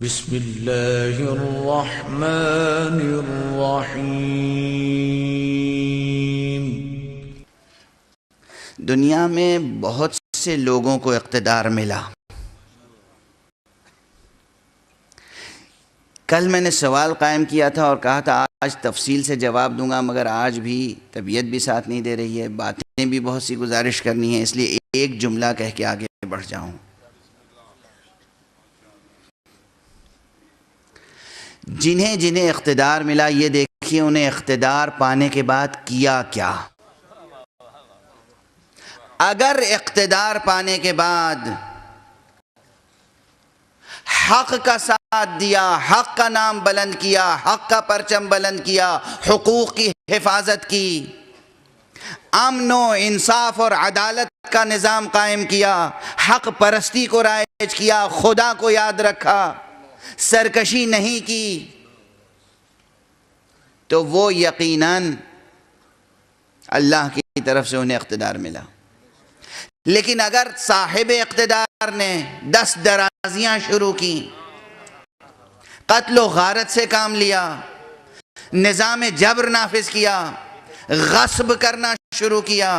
بسم اللہ الرحمن الرحیم۔ دنیا میں بہت سے لوگوں کو اقتدار ملا۔ کل میں نے سوال قائم کیا تھا اور کہا تھا آج تفصیل سے جواب دوں گا، مگر آج بھی طبیعت بھی ساتھ نہیں دے رہی ہے، باتیں بھی بہت سی گزارش کرنی ہے، اس لیے ایک جملہ کہہ کے آگے بڑھ جاؤں۔ جنہیں جنہیں اقتدار ملا، یہ دیکھیے انہیں اقتدار پانے کے بعد کیا کیا۔ اگر اقتدار پانے کے بعد حق کا ساتھ دیا، حق کا نام بلند کیا، حق کا پرچم بلند کیا، حقوق کی حفاظت کی، امن و انصاف اور عدالت کا نظام قائم کیا، حق پرستی کو رائج کیا، خدا کو یاد رکھا، سرکشی نہیں کی، تو وہ یقیناً اللہ کی طرف سے انہیں اقتدار ملا۔ لیکن اگر صاحب اقتدار نے دست درازیاں شروع کی، قتل و غارت سے کام لیا، نظام جبر نافذ کیا، غصب کرنا شروع کیا،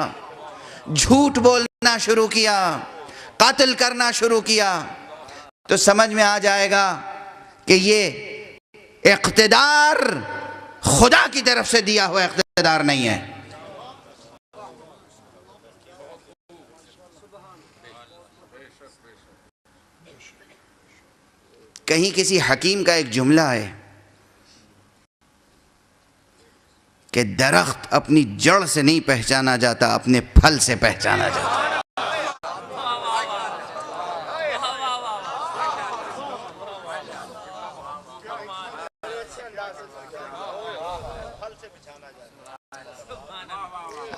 جھوٹ بولنا شروع کیا، قتل کرنا شروع کیا، تو سمجھ میں آ جائے گا کہ یہ اقتدار خدا کی طرف سے دیا ہوا اقتدار نہیں ہے۔ کہیں کسی حکیم کا ایک جملہ ہے کہ درخت اپنی جڑ سے نہیں پہچانا جاتا، اپنے پھل سے پہچانا جاتا۔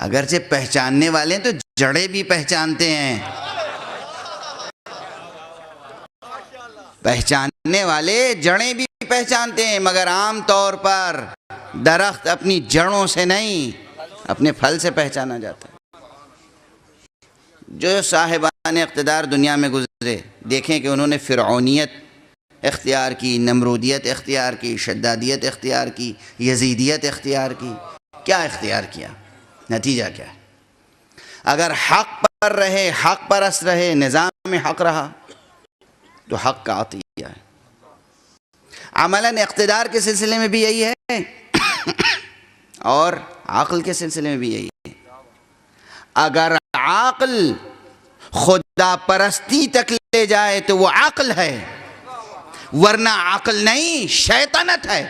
اگرچہ پہچاننے والے تو جڑیں بھی پہچانتے ہیں، پہچاننے والے جڑیں بھی پہچانتے ہیں، مگر عام طور پر درخت اپنی جڑوں سے نہیں، اپنے پھل سے پہچانا جاتا ہے۔ جو صاحبان اقتدار دنیا میں گزرے، دیکھیں کہ انہوں نے فرعونیت اختیار کی، نمرودیت اختیار کی، شدادیت اختیار کی، یزیدیت اختیار کی، کیا اختیار کیا؟ نتیجہ کیا ہے؟ اگر حق پر رہے، حق پرست رہے، نظام میں حق رہا، تو حق کا عطیہ ہے۔ عملاً اقتدار کے سلسلے میں بھی یہی ہے اور عقل کے سلسلے میں بھی یہی ہے۔ اگر عقل خدا پرستی تک لے جائے تو وہ عقل ہے، ورنہ عقل نہیں، شیطنت ہے۔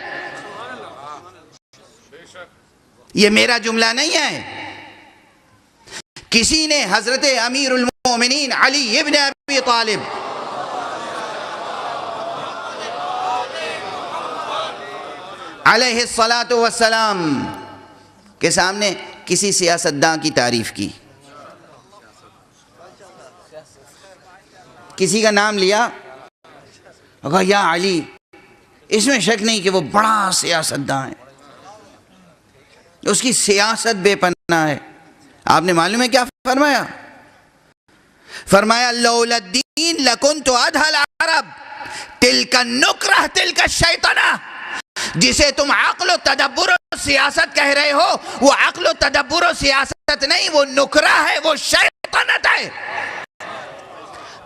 یہ میرا جملہ نہیں ہے، کسی نے حضرت امیر المومنین علی ابن ابی طالب علیہ السلام کے سامنے کسی سیاستداں کی تعریف کی، کسی کا نام لیا، کہا یا علی، اس میں شک نہیں کہ وہ بڑا سیاستداں ہے، اس کی سیاست بے پناہ ہے۔ آپ نے معلوم ہے کیا فرمایا؟ فرمایا لولا الدین لکنت ادھى العرب تلک النکرہ تلک الشیطنہ۔ جسے تم عقل و تدبر و سیاست کہہ رہے ہو، وہ عقل و تدبر و سیاست نہیں، وہ نکرہ ہے، وہ شیطنت ہے۔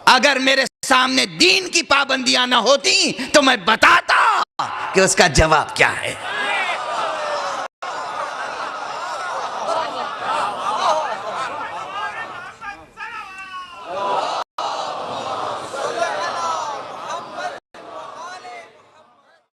اگر میرے سامنے دین کی پابندیاں نہ ہوتی تو میں بتاتا کہ اس کا جواب کیا ہے۔